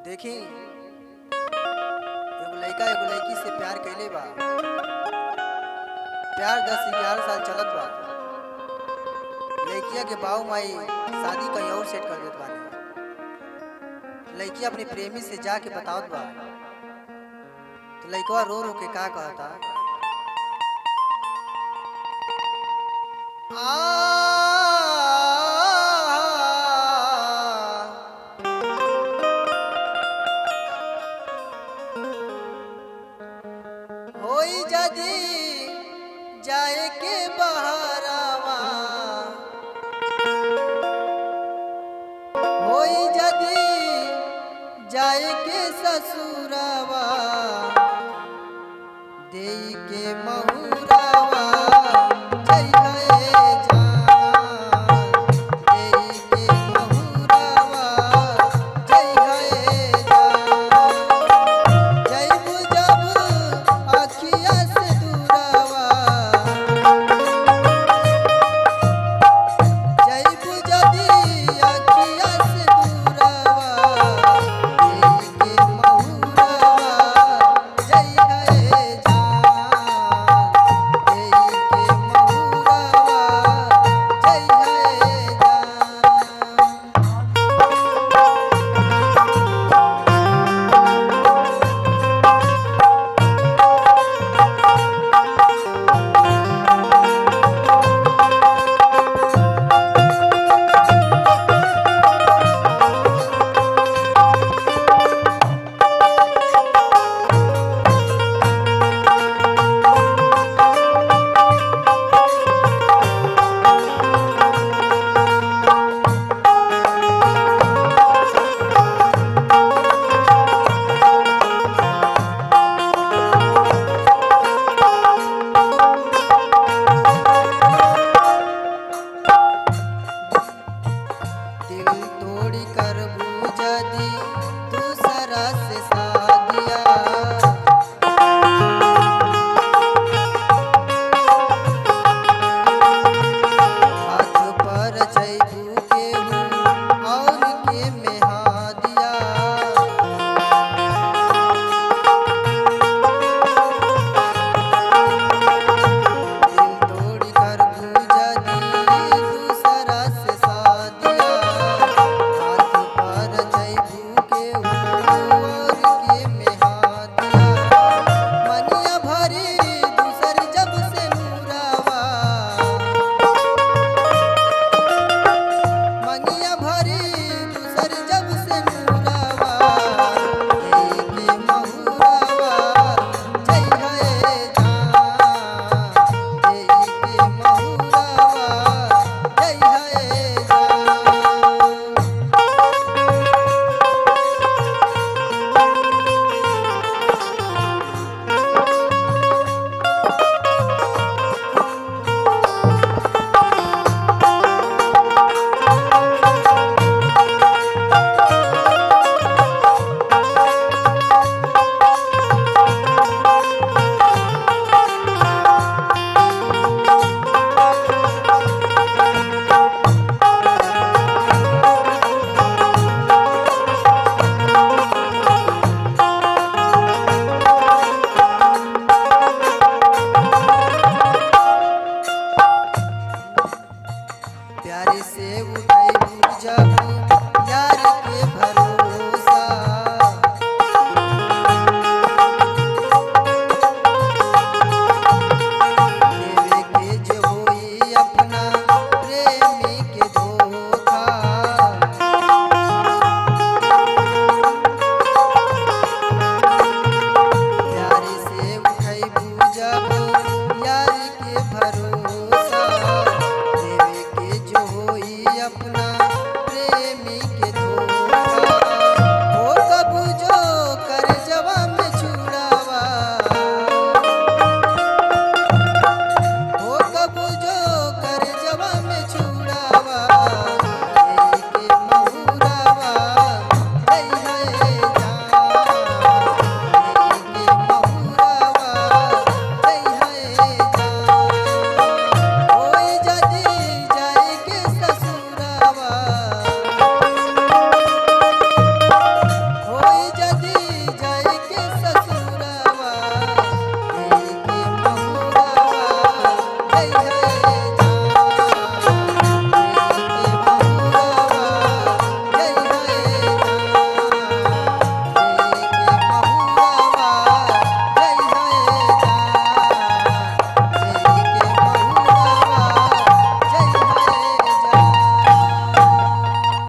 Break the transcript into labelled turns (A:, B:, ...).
A: देखी एगो लड़का एगो लड़की से प्यार कैले बा। प्यार 10-11 साल चलत बा। लड़किया के बाऊ माई शादी कहीं और सेट कर देत बाने। लड़किया अपने प्रेमी से जाके बतावत बा तो लड़कवा रो रो के का कहता, होई जदी जाए के बहरावा, होई जदी जाए के ससुरावा, देई के महुरावा जई गए जान, देई के महुरावा जई गए जान, जइबू जब अखिया से दूरावा, जइबू जदी अखिया से दूरावा, देई के महुरावा जई गए रे